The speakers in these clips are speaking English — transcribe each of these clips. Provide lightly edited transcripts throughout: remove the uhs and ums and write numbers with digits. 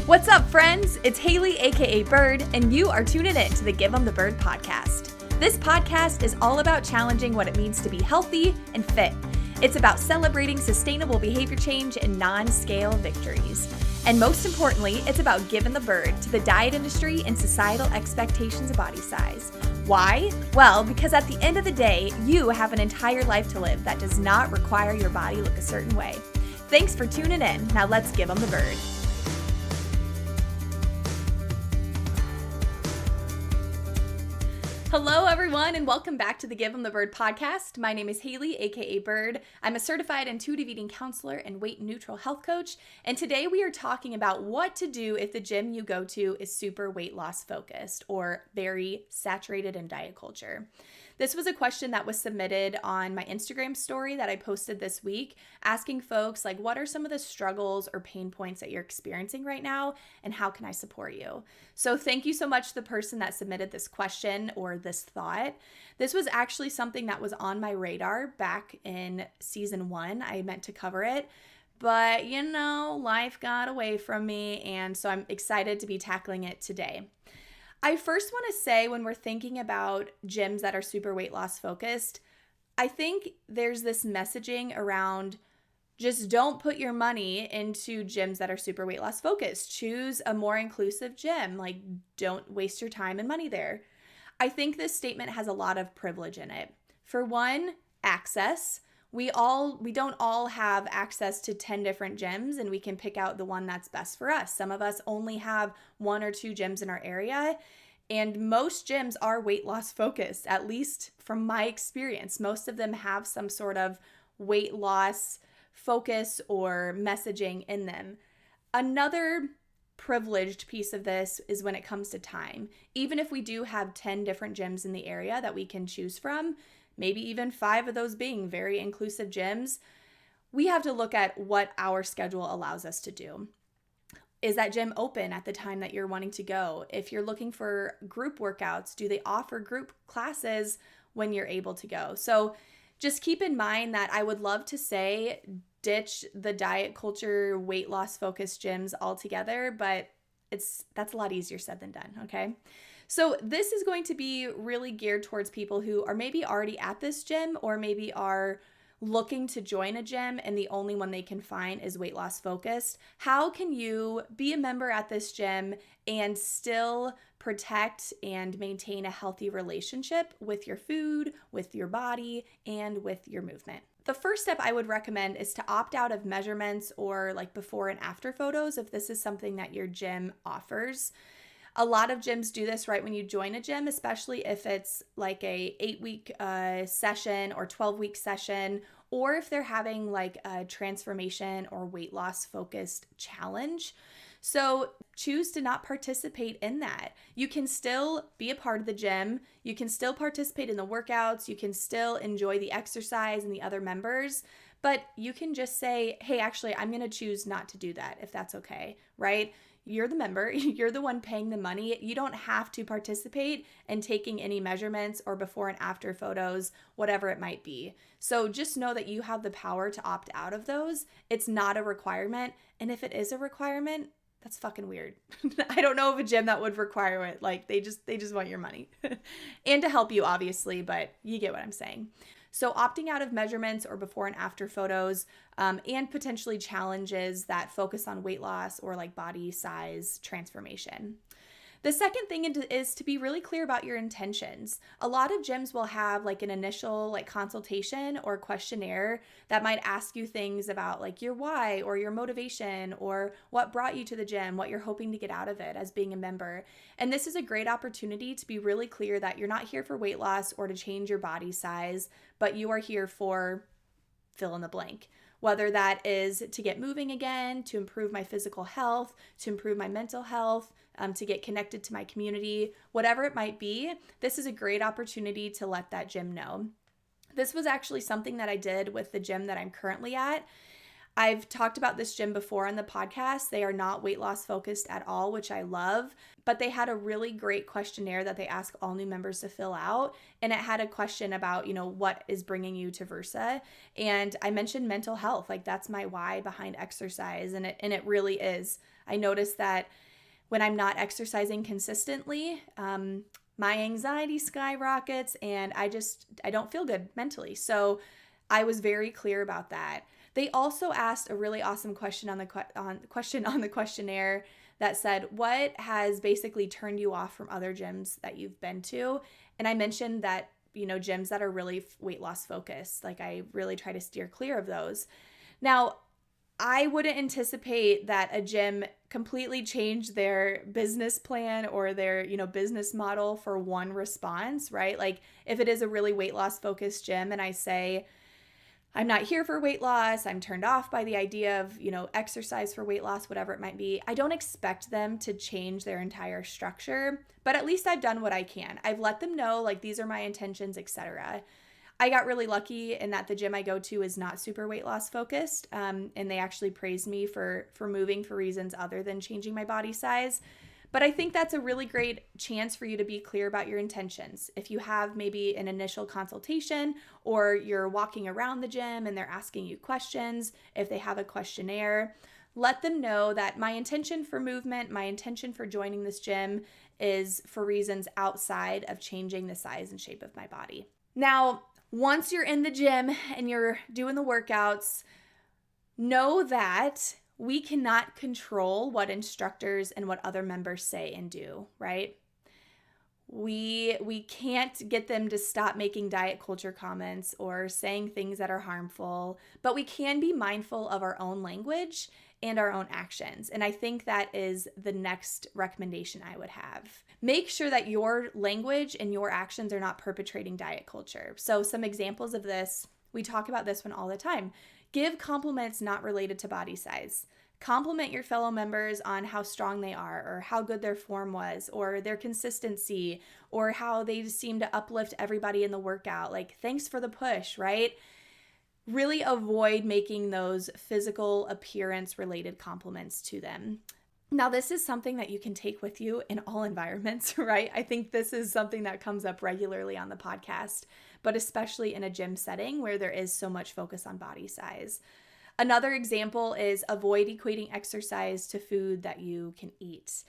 What's up, friends? It's Haley, aka Bird, and you are tuning in to the Give 'em the Bird podcast. This podcast is all about challenging what it means to be healthy and fit. It's about celebrating sustainable behavior change and non-scale victories. And most importantly, it's about giving the bird to the diet industry and societal expectations of body size. Why? Well, because at the end of the day, you have an entire life to live that does not require your body look a certain way. Thanks for tuning in. Now let's give 'em the bird. Hello, everyone, and welcome back to the Give 'em the Bird podcast. My name is Haley, aka Bird. I'm a certified intuitive eating counselor and weight neutral health coach, and today we are talking about what to do if the gym you go to is super weight loss focused or very saturated in diet culture. This was a question that was submitted on my Instagram story that I posted this week, asking folks what are some of the struggles or pain points that you're experiencing right now, and how can I support you? So thank you so much to the person that submitted this question or this thought. This was actually something that was on my radar back in season 1. I meant to cover it, but life got away from me, and so I'm excited to be tackling it today. I first want to say, when we're thinking about gyms that are super weight loss focused, I think there's this messaging around just don't put your money into gyms that are super weight loss focused. Choose a more inclusive gym. Don't waste your time and money there. I think this statement has a lot of privilege in it. For one, access. We don't all have access to 10 different gyms, and we can pick out the one that's best for us. Some of us only have 1 or 2 gyms in our area, and most gyms are weight loss focused, at least from my experience. Most of them have some sort of weight loss focus or messaging in them. Another privileged piece of this is when it comes to time. Even if we do have 10 different gyms in the area that we can choose from, maybe even 5 of those being very inclusive gyms, we have to look at what our schedule allows us to do. Is that gym open at the time that you're wanting to go? If you're looking for group workouts, do they offer group classes when you're able to go? So just keep in mind that I would love to say ditch the diet culture, weight loss focused gyms altogether, but that's a lot easier said than done, okay? So this is going to be really geared towards people who are maybe already at this gym or maybe are looking to join a gym and the only one they can find is weight loss focused. How can you be a member at this gym and still protect and maintain a healthy relationship with your food, with your body, and with your movement? The first step I would recommend is to opt out of measurements or before and after photos if this is something that your gym offers. A lot of gyms do this right when you join a gym, especially if it's a 8-week session or 12-week session, or if they're having a transformation or weight loss focused challenge. So choose to not participate in that. You can still be a part of the gym. You can still participate in the workouts. You can still enjoy the exercise and the other members, but you can just say, hey, actually, I'm going to choose not to do that if that's okay, right? You're the member, you're the one paying the money. You don't have to participate in taking any measurements or before and after photos, whatever it might be. So just know that you have the power to opt out of those. It's not a requirement. And if it is a requirement, that's fucking weird. I don't know of a gym that would require it. They just want your money and to help you, obviously, but you get what I'm saying. So opting out of measurements or before and after photos and potentially challenges that focus on weight loss or body size transformation. The second thing is to be really clear about your intentions. A lot of gyms will have an initial consultation or questionnaire that might ask you things about your why or your motivation or what brought you to the gym, what you're hoping to get out of it as being a member. And this is a great opportunity to be really clear that you're not here for weight loss or to change your body size, but you are here for fill in the blank. Whether that is to get moving again, to improve my physical health, to improve my mental health, to get connected to my community, whatever it might be, this is a great opportunity to let that gym know. This was actually something that I did with the gym that I'm currently at. I've talked about this gym before on the podcast. They are not weight loss focused at all, which I love, but they had a really great questionnaire that they ask all new members to fill out. And it had a question about, what is bringing you to Versa? And I mentioned mental health. Like, that's my why behind exercise. And it really is. I noticed that when I'm not exercising consistently, my anxiety skyrockets and I don't feel good mentally. So I was very clear about that. They also asked a really awesome question on the questionnaire that said, what has basically turned you off from other gyms that you've been to? And I mentioned that, gyms that are really weight loss focused, like I really try to steer clear of those. Now, I wouldn't anticipate that a gym completely changed their business plan or their, business model for one response, right? Like if it is a really weight loss focused gym and I say, I'm not here for weight loss, I'm turned off by the idea of, exercise for weight loss, whatever it might be, I don't expect them to change their entire structure, but at least I've done what I can. I've let them know, like, these are my intentions, etc. I got really lucky in that the gym I go to is not super weight loss focused, and they actually praised me for moving for reasons other than changing my body size. But I think that's a really great chance for you to be clear about your intentions. If you have maybe an initial consultation or you're walking around the gym and they're asking you questions, if they have a questionnaire, let them know that my intention for movement, my intention for joining this gym is for reasons outside of changing the size and shape of my body. Now, once you're in the gym and you're doing the workouts, know that we cannot control what instructors and what other members say and do, right? We can't get them to stop making diet culture comments or saying things that are harmful, but we can be mindful of our own language and our own actions. And I think that is the next recommendation I would have. Make sure that your language and your actions are not perpetrating diet culture. So some examples of this, we talk about this one all the time. Give compliments not related to body size. Compliment your fellow members on how strong they are or how good their form was or their consistency or how they seem to uplift everybody in the workout. Like, thanks for the push, right? Really avoid making those physical appearance related compliments to them. Now, this is something that you can take with you in all environments, right? I think this is something that comes up regularly on the podcast, but especially in a gym setting where there is so much focus on body size. Another example is avoid equating exercise to food that you can eat.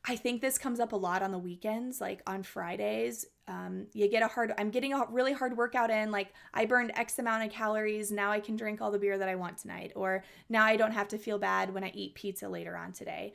I think this comes up a lot on the weekends, like on Fridays. I'm getting a really hard workout in, like I burned X amount of calories, now I can drink all the beer that I want tonight, or now I don't have to feel bad when I eat pizza later on today.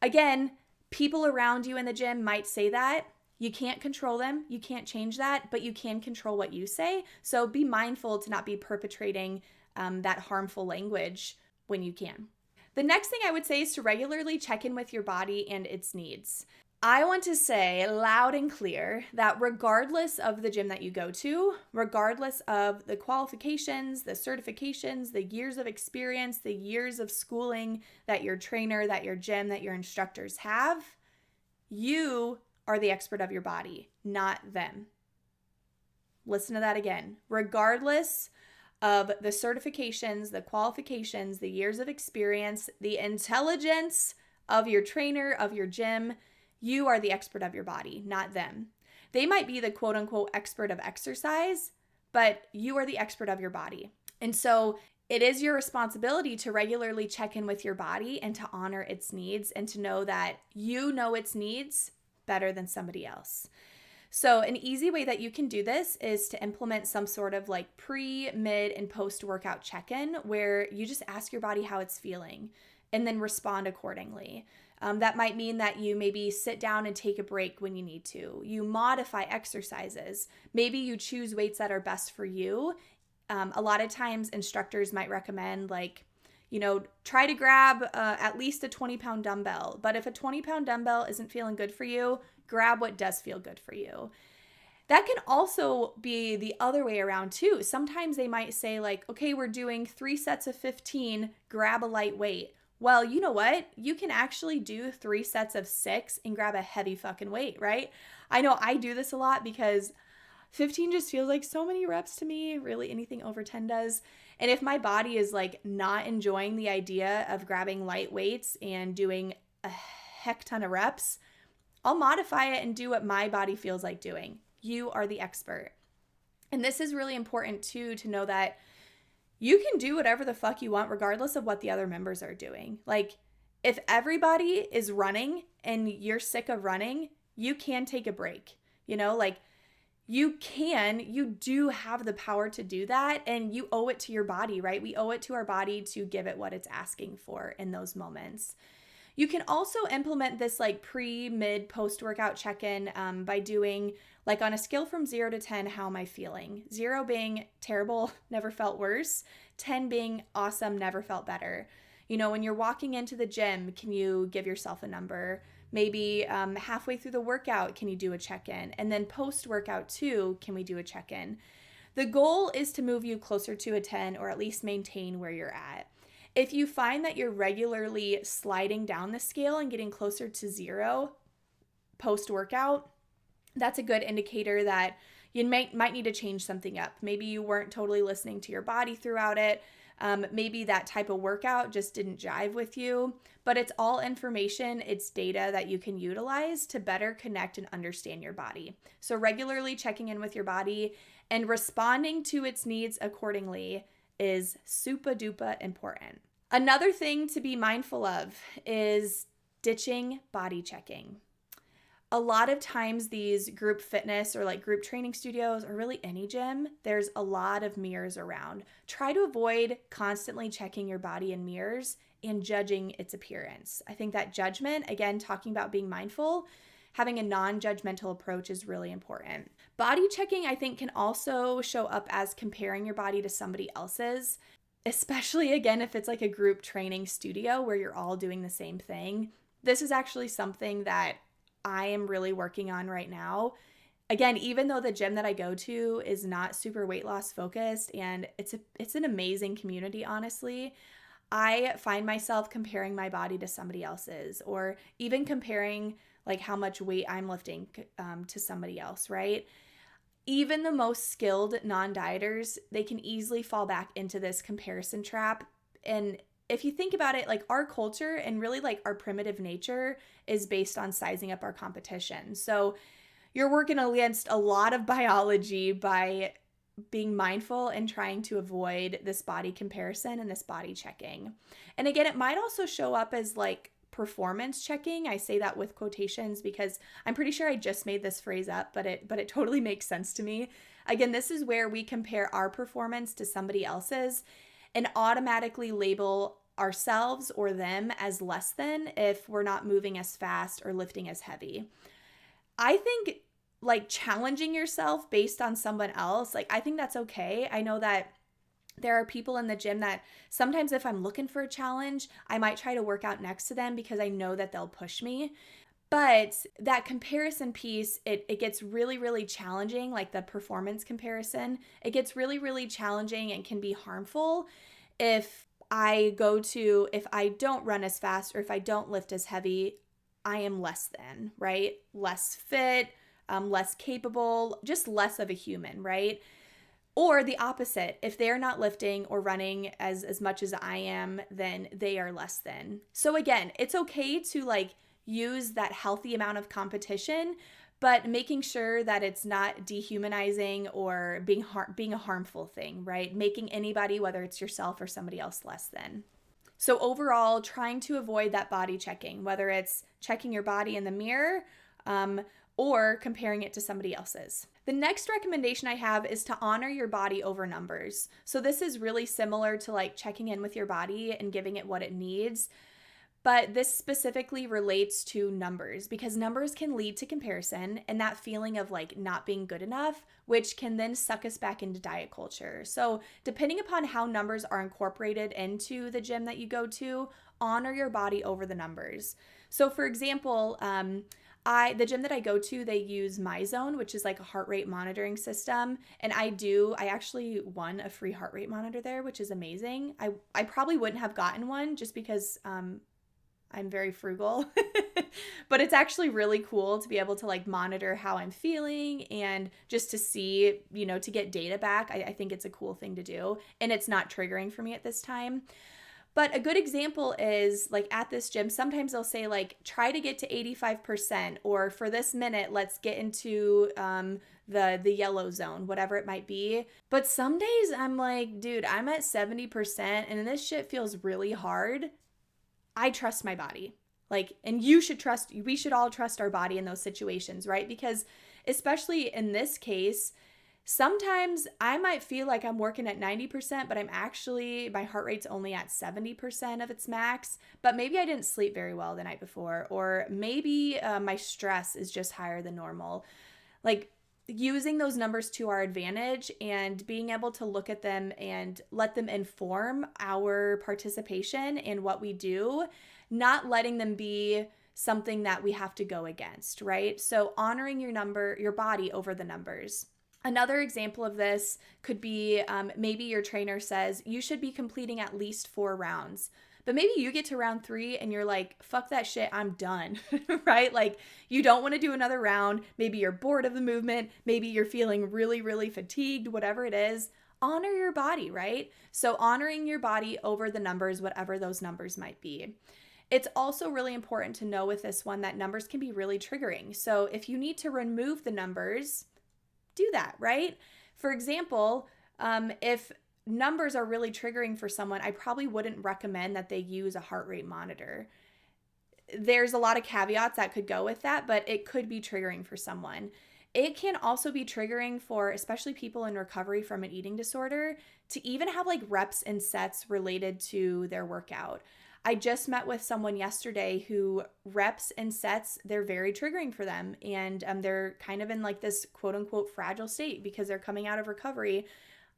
Again, people around you in the gym might say that. You can't control them, you can't change that, but you can control what you say. So be mindful to not be perpetrating that harmful language when you can. The next thing I would say is to regularly check in with your body and its needs. I want to say loud and clear that regardless of the gym that you go to, regardless of the qualifications, the certifications, the years of experience, the years of schooling that your trainer, that your gym, that your instructors have, you are the expert of your body, not them. Listen to that again. Regardless of the certifications, the qualifications, the years of experience, the intelligence of your trainer, of your gym, you are the expert of your body, not them. They might be the quote unquote expert of exercise, but you are the expert of your body. And so it is your responsibility to regularly check in with your body and to honor its needs and to know that you know its needs better than somebody else. So an easy way that you can do this is to implement some sort of like pre, mid, and post-workout check-in where you just ask your body how it's feeling and then respond accordingly. That might mean that you maybe sit down and take a break when you need to. You modify exercises. Maybe you choose weights that are best for you. A lot of times instructors might recommend try to grab at least a 20-pound dumbbell. But if a 20-pound dumbbell isn't feeling good for you, grab what does feel good for you. That can also be the other way around too. Sometimes they might say okay, we're doing 3 sets of 15, grab a light weight. Well, you know what? You can actually do 3 sets of 6 and grab a heavy fucking weight, right? I know I do this a lot because 15 just feels like so many reps to me. Really, anything over 10 does. And if my body is like not enjoying the idea of grabbing light weights and doing a heck ton of reps, I'll modify it and do what my body feels like doing. You are the expert. And this is really important too, to know that you can do whatever the fuck you want regardless of what the other members are doing. Like, if everybody is running and you're sick of running, you can take a break. Like, you do have the power to do that, and you owe it to your body, right? We owe it to our body to give it what it's asking for in those moments. You can also implement this like pre, mid, post-workout check-in by doing like on a scale from 0 to 10, how am I feeling? 0 being terrible, never felt worse. 10 being awesome, never felt better. When you're walking into the gym, can you give yourself a number? Maybe halfway through the workout, can you do a check-in? And then post-workout too, can we do a check-in? The goal is to move you closer to a 10 or at least maintain where you're at. If you find that you're regularly sliding down the scale and getting closer to 0 post-workout, that's a good indicator that you might need to change something up. Maybe you weren't totally listening to your body throughout it. Maybe that type of workout just didn't jive with you, but it's all information, it's data that you can utilize to better connect and understand your body. So regularly checking in with your body and responding to its needs accordingly is super duper important. Another thing to be mindful of is ditching body checking. A lot of times these group fitness or like group training studios or really any gym, there's a lot of mirrors around. Try to avoid constantly checking your body in mirrors and judging its appearance. I think that judgment, again, talking about being mindful, having a non-judgmental approach is really important. Body checking, I think, can also show up as comparing your body to somebody else's, especially again, if it's like a group training studio where you're all doing the same thing. This is actually something that I am really working on right now. Again, even though the gym that I go to is not super weight loss focused and it's an amazing community, honestly, I find myself comparing my body to somebody else's, or even comparing like how much weight I'm lifting to somebody else, right? Even the most skilled non-dieters, they can easily fall back into this comparison trap. And if you think about it, like our culture and really like our primitive nature is based on sizing up our competition. So you're working against a lot of biology by being mindful and trying to avoid this body comparison and this body checking. And again, it might also show up as like performance checking. I say that with quotations because I'm pretty sure I just made this phrase up, but it totally makes sense to me. Again, this is where we compare our performance to somebody else's and automatically label ourselves or them as less than if we're not moving as fast or lifting as heavy. I think like challenging yourself based on someone else, like I think that's okay. I know that there are people in the gym that sometimes if I'm looking for a challenge, I might try to work out next to them because I know that they'll push me. But that comparison piece, it gets really, really challenging, like the performance comparison. It gets really, really challenging and can be harmful if I don't run as fast or if I don't lift as heavy, I am less than, right? Less fit, less capable, just less of a human, right? Or the opposite, if they're not lifting or running as much as I am, then they are less than. So again, it's okay to like use that healthy amount of competition, but making sure that it's not dehumanizing or being a harmful thing, right? Making anybody, whether it's yourself or somebody else, less than. So overall, trying to avoid that body checking, whether it's checking your body in the mirror or comparing it to somebody else's. The next recommendation I have is to honor your body over numbers. So this is really similar to like checking in with your body and giving it what it needs. But this specifically relates to numbers because numbers can lead to comparison and that feeling of like not being good enough, which can then suck us back into diet culture. So depending upon how numbers are incorporated into the gym that you go to, honor your body over the numbers. So for example, the gym that I go to, they use MyZone, which is like a heart rate monitoring system. And I actually won a free heart rate monitor there, which is amazing. I probably wouldn't have gotten one just because, I'm very frugal, but it's actually really cool to be able to like monitor how I'm feeling and just to see, to get data back. I think it's a cool thing to do, and it's not triggering for me at this time. But a good example is like at this gym, sometimes they'll say like, try to get to 85%, or for this minute, let's get into the yellow zone, whatever it might be. But some days I'm like, dude, I'm at 70% and this shit feels really hard. I trust my body. Like, and we should all trust our body in those situations, right? Because especially in this case, sometimes I might feel like I'm working at 90%, but my heart rate's only at 70% of its max, but maybe I didn't sleep very well the night before, or maybe my stress is just higher than normal. Like, using those numbers to our advantage and being able to look at them and let them inform our participation in what we do, not letting them be something that we have to go against, right? So honoring your body over the numbers. Another example of this could be maybe your trainer says you should be completing at least 4 rounds. But maybe you get to round 3 and you're like, fuck that shit, I'm done, right? Like, you don't want to do another round. Maybe you're bored of the movement. Maybe you're feeling really, really fatigued, whatever it is. Honor your body, right? So honoring your body over the numbers, whatever those numbers might be. It's also really important to know with this one that numbers can be really triggering. So if you need to remove the numbers, do that, right? For example, if numbers are really triggering for someone, I probably wouldn't recommend that they use a heart rate monitor. There's a lot of caveats that could go with that, but it could be triggering for someone. It can also be triggering for especially people in recovery from an eating disorder to even have like reps and sets related to their workout. I just met with someone yesterday who reps and sets, they're very triggering for them. And they're kind of in like this quote unquote fragile state because they're coming out of recovery.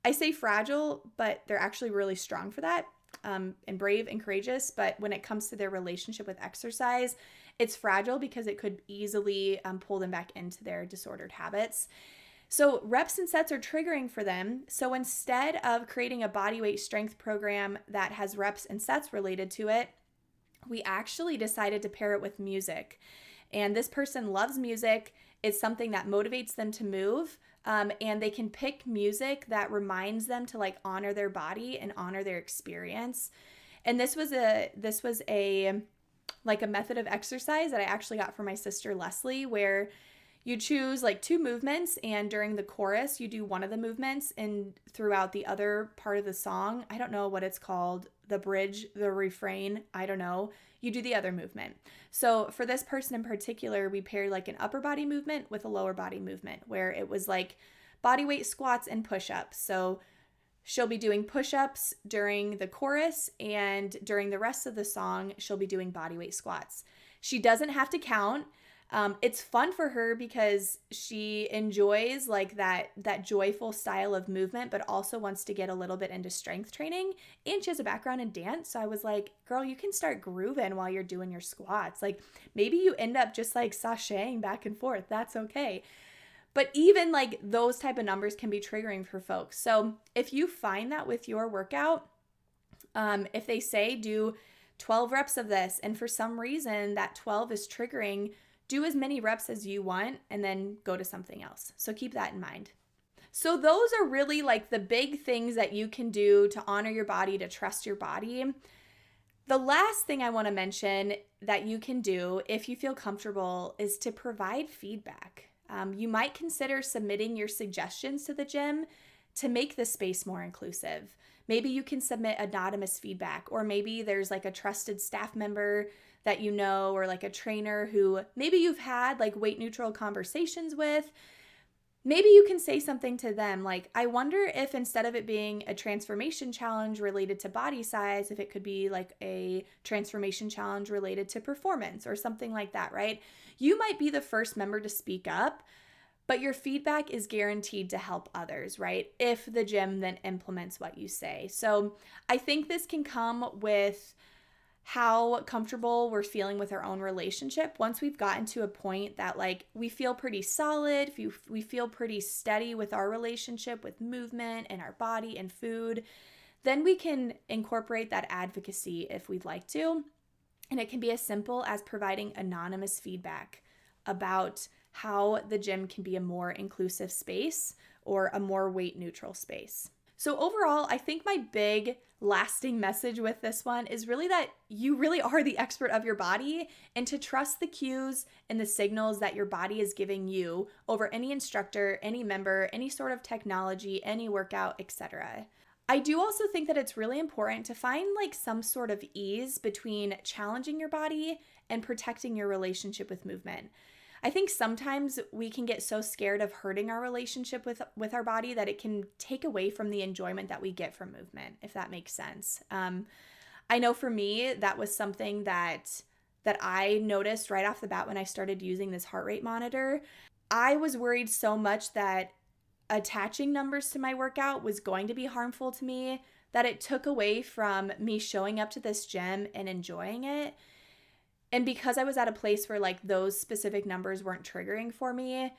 I say fragile, but they're actually really strong for that, and brave and courageous. But when it comes to their relationship with exercise, it's fragile because it could easily pull them back into their disordered habits. So reps and sets are triggering for them. So instead of creating a body weight strength program that has reps and sets related to it, we actually decided to pair it with music. And this person loves music. It's something that motivates them to move. And they can pick music that reminds them to like honor their body and honor their experience. And this was a like a method of exercise that I actually got from my sister Leslie, where you choose like 2 movements, and during the chorus, you do one of the movements, and throughout the other part of the song, I don't know what it's called, the bridge, the refrain, I don't know, you do the other movement. So for this person in particular, we paired like an upper body movement with a lower body movement, where it was like body weight squats and push-ups. So she'll be doing push-ups during the chorus, and during the rest of the song, she'll be doing body weight squats. She doesn't have to count. It's fun for her because she enjoys like that joyful style of movement, but also wants to get a little bit into strength training, and she has a background in dance. So I was like, girl, you can start grooving while you're doing your squats. Like maybe you end up just like sashaying back and forth. That's okay. But even like those type of numbers can be triggering for folks. So if you find that with your workout, if they say do 12 reps of this, and for some reason that 12 is triggering, do as many reps as you want and then go to something else. So keep that in mind. So those are really like the big things that you can do to honor your body, to trust your body. The last thing I want to mention that you can do if you feel comfortable is to provide feedback. You might consider submitting your suggestions to the gym to make the space more inclusive. Maybe you can submit anonymous feedback, or maybe there's like a trusted staff member that you know, or like a trainer who maybe you've had like weight neutral conversations with. Maybe you can say something to them like, I wonder if instead of it being a transformation challenge related to body size, if it could be like a transformation challenge related to performance or something like that, right? You might be the first member to speak up, but your feedback is guaranteed to help others, right? If the gym then implements what you say. So I think this can come with how comfortable we're feeling with our own relationship. Once we've gotten to a point that like we feel pretty solid, we feel pretty steady with our relationship with movement and our body and food, then we can incorporate that advocacy if we'd like to. And it can be as simple as providing anonymous feedback about how the gym can be a more inclusive space or a more weight neutral space. So overall, I think my big lasting message with this one is really that you really are the expert of your body, and to trust the cues and the signals that your body is giving you over any instructor, any member, any sort of technology, any workout, etc. I do also think that it's really important to find some sort of ease between challenging your body and protecting your relationship with movement. I think sometimes we can get so scared of hurting our relationship with our body that it can take away from the enjoyment that we get from movement, if that makes sense. I know for me, that was something that I noticed right off the bat when I started using this heart rate monitor. I was worried so much that attaching numbers to my workout was going to be harmful to me, that it took away from me showing up to this gym and enjoying it. And because I was at a place where those specific numbers weren't triggering for me,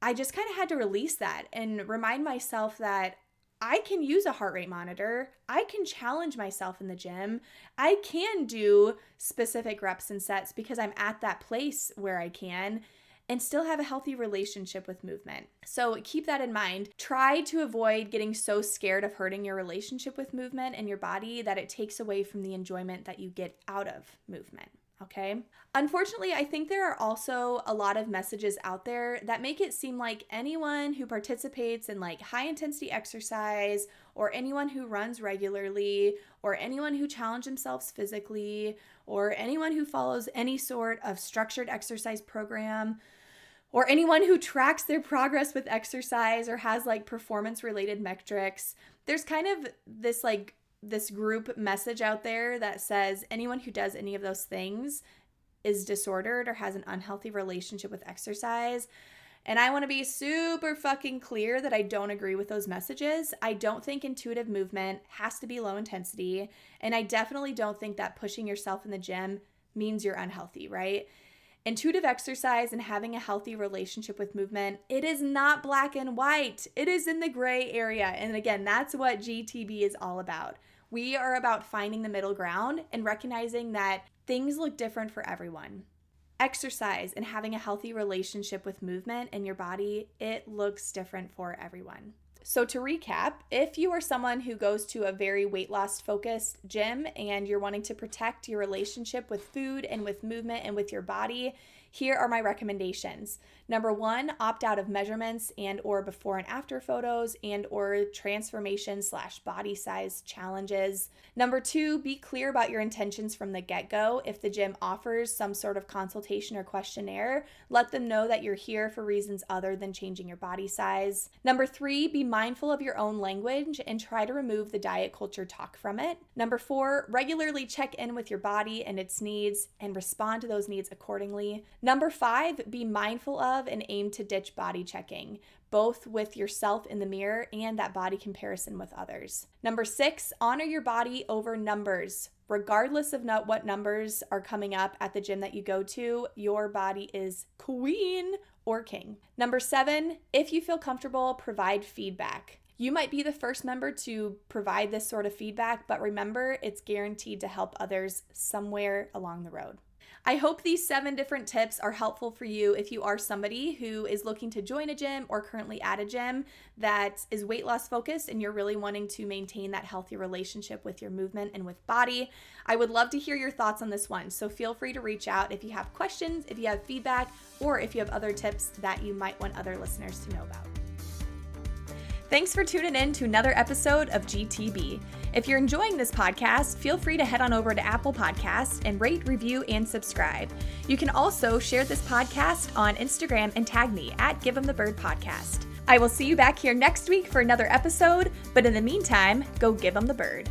I just kind of had to release that and remind myself that I can use a heart rate monitor. I can challenge myself in the gym. I can do specific reps and sets because I'm at that place where I can, and still have a healthy relationship with movement. So keep that in mind. Try to avoid getting so scared of hurting your relationship with movement and your body that it takes away from the enjoyment that you get out of movement. Okay. Unfortunately, I think there are also a lot of messages out there that make it seem like anyone who participates in high intensity exercise, or anyone who runs regularly, or anyone who challenges themselves physically, or anyone who follows any sort of structured exercise program, or anyone who tracks their progress with exercise or has performance related metrics. There's kind of this group message out there that says anyone who does any of those things is disordered or has an unhealthy relationship with exercise. And I want to be super fucking clear that I don't agree with those messages. I don't think intuitive movement has to be low intensity. And I definitely don't think that pushing yourself in the gym means you're unhealthy, right? Intuitive exercise and having a healthy relationship with movement, it is not black and white. It is in the gray area. And again, that's what GTB is all about. We are about finding the middle ground and recognizing that things look different for everyone. Exercise and having a healthy relationship with movement and your body, it looks different for everyone. So to recap, if you are someone who goes to a very weight loss focused gym and you're wanting to protect your relationship with food and with movement and with your body, here are my recommendations. Number 1, opt out of measurements and or before and after photos and or transformation/body size challenges. Number 2, be clear about your intentions from the get-go. If the gym offers some sort of consultation or questionnaire, let them know that you're here for reasons other than changing your body size. Number 3, be mindful of your own language and try to remove the diet culture talk from it. Number 4, regularly check in with your body and its needs and respond to those needs accordingly. Number 5, be mindful of and aim to ditch body checking, both with yourself in the mirror and that body comparison with others. Number 6, honor your body over numbers. Regardless of what numbers are coming up at the gym that you go to, your body is queen or king. Number 7, if you feel comfortable, provide feedback. You might be the first member to provide this sort of feedback, but remember, it's guaranteed to help others somewhere along the road. I hope these 7 different tips are helpful for you if you are somebody who is looking to join a gym or currently at a gym that is weight loss focused and you're really wanting to maintain that healthy relationship with your movement and with body. I would love to hear your thoughts on this one, so feel free to reach out if you have questions, if you have feedback, or if you have other tips that you might want other listeners to know about. Thanks for tuning in to another episode of GTB. If you're enjoying this podcast, feel free to head on over to Apple Podcasts and rate, review, and subscribe. You can also share this podcast on Instagram and tag me at Give 'Em the Bird Podcast. I will see you back here next week for another episode, but in the meantime, go give 'em the bird.